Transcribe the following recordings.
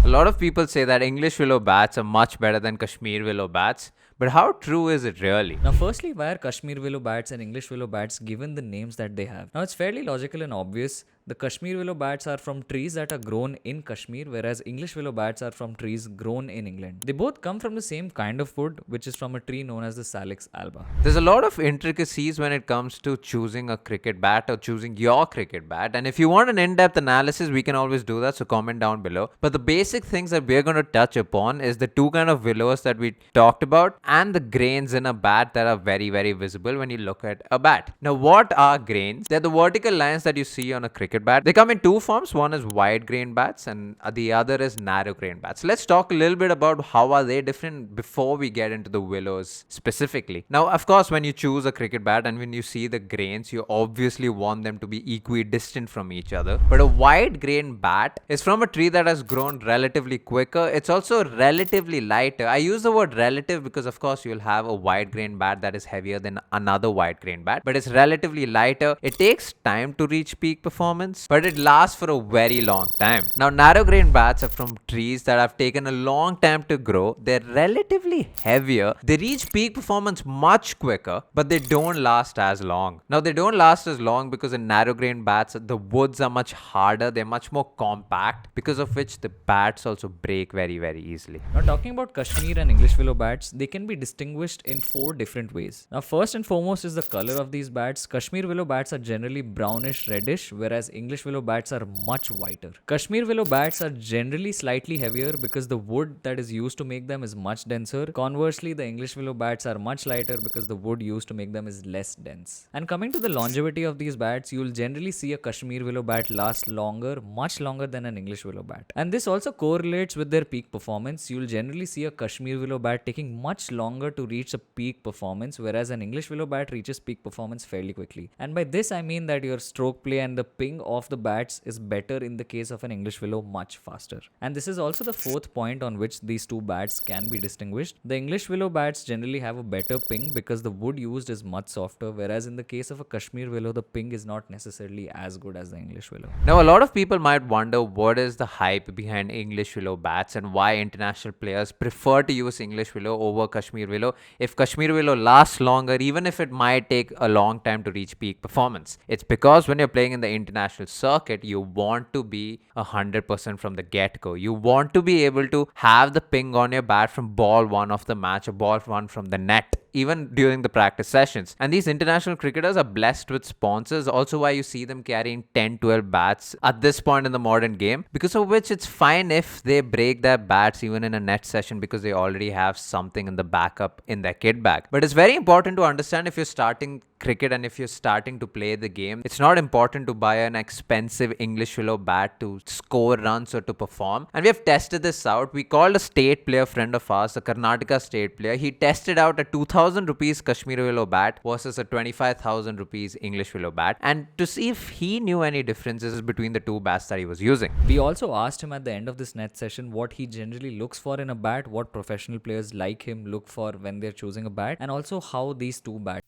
A lot of people say that English Willow bats are much better than Kashmir Willow bats, but how true is it really? Now, firstly, why are Kashmir Willow bats and English Willow bats given the names that they have? Now, it's fairly logical and obvious. The Kashmir Willow bats are from trees that are grown in Kashmir, whereas English Willow bats are from trees grown in England. They both come from the same kind of wood, which is from a tree known as the Salix alba. There's a lot of intricacies when it comes to choosing a cricket bat or choosing your cricket bat. And if you want an in-depth analysis, we can always do that. So comment down below. But the basic things that we're going to touch upon is the two kind of willows that we talked about and the grains in a bat that are very, very visible when you look at a bat. Now, what are grains? They're the vertical lines that you see on a cricket bat. They come in two forms. One is wide grain bats and the other is narrow grain bats. Let's talk a little bit about how are they different before we get into the willows specifically. Now, of course, when you choose a cricket bat and when you see the grains, you obviously want them to be equidistant from each other. But a wide grain bat is from a tree that has grown relatively quicker. It's also relatively lighter. I use the word relative because, of course, you'll have a wide grain bat that is heavier than another wide grain bat, but it's relatively lighter. It takes time to reach peak performance, but it lasts for a very long time. Now, narrow grain bats are from trees that have taken a long time to grow. They're relatively heavier. They reach peak performance much quicker, but they don't last as long. Now, they don't last as long because in narrow grain bats, the woods are much harder. They're much more compact, because of which the bats also break very, very easily. Now, talking about Kashmir and English Willow bats, they can be distinguished in 4 different ways. Now, first and foremost is the color of these bats. Kashmir Willow bats are generally brownish reddish, whereas English Willow bats are much whiter. Kashmir Willow bats are generally slightly heavier because the wood that is used to make them is much denser. Conversely, the English Willow bats are much lighter because the wood used to make them is less dense. And coming to the longevity of these bats, you will generally see a Kashmir Willow bat last longer, much longer than an English Willow bat. And this also correlates with their peak performance. You will generally see a Kashmir Willow bat taking much longer to reach a peak performance, whereas an English Willow bat reaches peak performance fairly quickly. And by this I mean that your stroke play and the ping of the bats is better in the case of an English Willow much faster. And this is also the 4th point on which these two bats can be distinguished. The English Willow bats generally have a better ping because the wood used is much softer, whereas in the case of a Kashmir Willow, the ping is not necessarily as good as the English Willow. Now, a lot of people might wonder what is the hype behind English Willow bats and why international players prefer to use English Willow over Kashmir Willow if Kashmir Willow lasts longer, even if it might take a long time to reach peak performance. It's because when you're playing in the international circuit, you want to be 100% from the get-go. You want to be able to have the ping on your bat from ball 1 of the match or ball 1 from the net, even during the practice sessions. And these international cricketers are blessed with sponsors, also why you see them carrying 10-12 bats at this point in the modern game, because of which it's fine if they break their bats even in a net session because they already have something in the backup in their kit bag. But it's very important to understand if you're starting cricket and if you're starting to play the game, it's not important to buy an expensive English Willow bat to score runs or to perform. And we have tested this out. We called a state player friend of ours, a Karnataka state player. He tested out a 2000 rupees Kashmir Willow bat versus a 25,000 rupees English Willow bat, and to see if he knew any differences between the two bats that he was using. We also asked him at the end of this net session what he generally looks for in a bat, what professional players like him look for when they're choosing a bat, and also how these two bats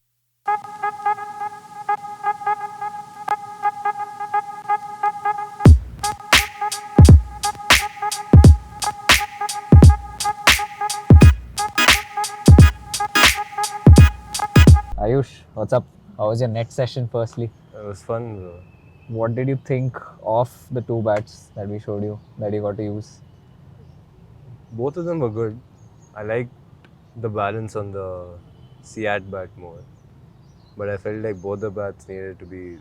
Ayush, what's up? How was your net session firstly? It was fun, bro. What did you think of the two bats that we showed you that you got to use? Both of them were good. I liked the balance on the Seat bat more. But I felt like both the bats needed to be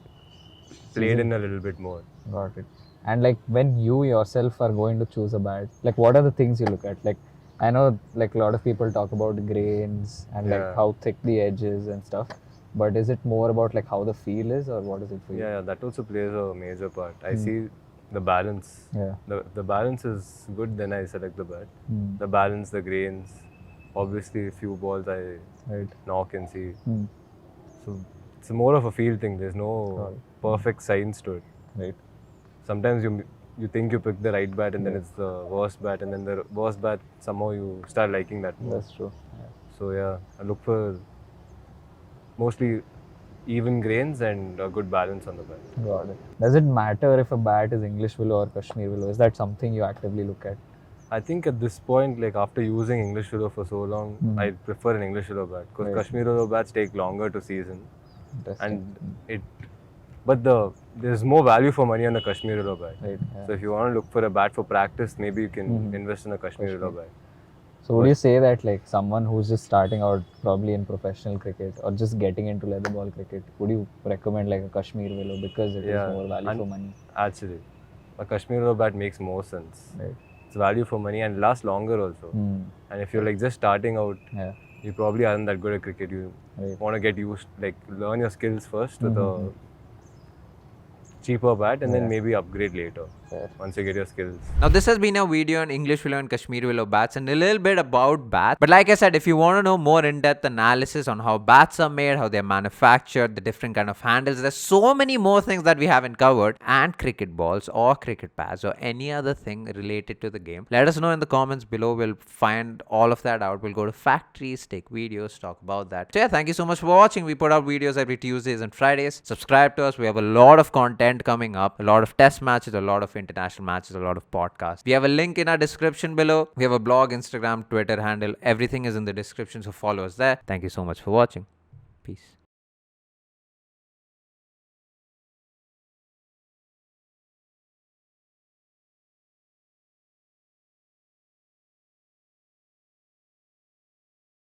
played in a little bit more. Got it. And like when you yourself are going to choose a bat, like what are the things you look at? Like I know like a lot of people talk about grains and like Yeah. how thick the edge is and stuff. But is it more about like how the feel is or what is it for you? Yeah, that also plays a major part. I see the balance. Yeah. The balance is good, then I select the bat. Hmm. The balance, the grains. Obviously, a few balls I Right. knock and see. Hmm. So it's more of a feel thing. There's no Got it. perfect science to it. Right. Sometimes you think you pick the right bat and then Yeah. it's the worst bat, and then the worst bat somehow you start liking that more. That's true. Yeah. So yeah, I look for mostly even grains and a good balance on the bat. Got it. Does it matter if a bat is English Willow or Kashmir Willow? Is that something you actively look at? I think at this point, like after using English Willow for so long, I prefer an English Willow bat because Right. Kashmir Willow bats take longer to season, Interesting. and it. But there's more value for money on the Kashmir Willow bat. Right. Yeah. So if you want to look for a bat for practice, maybe you can invest in a Kashmir Willow bat. So would you say that like someone who's just starting out probably in professional cricket or just getting into leather ball cricket, would you recommend like a Kashmir Willow because it is Yeah, more value and- for money? Actually, a Kashmir Willow bat makes more sense. Right. It's value for money and lasts longer also. And if you're like just starting out, Yeah. you probably aren't that good at cricket. You Right. want to get used, like learn your skills first with a cheaper bat, and then maybe upgrade later Fair. once you get your skills. Now, this has been a video on English Willow and Kashmir Willow bats and a little bit about bats. But like I said, if you want to know more in-depth analysis on how bats are made, how they're manufactured, the different kind of handles, there's so many more things that we haven't covered, and cricket balls or cricket pads or any other thing related to the game. Let us know in the comments below. We'll find all of that out. We'll go to factories, take videos, talk about that. So yeah, thank you so much for watching. We put out videos every Tuesdays and Fridays. Subscribe to us. We have a lot of content coming up, a lot of test matches, a lot of international matches, a lot of podcasts. We have a link in our description below. We have a blog, Instagram, Twitter handle. Everything is in the description, so follow us there. Thank you so much for watching. Peace.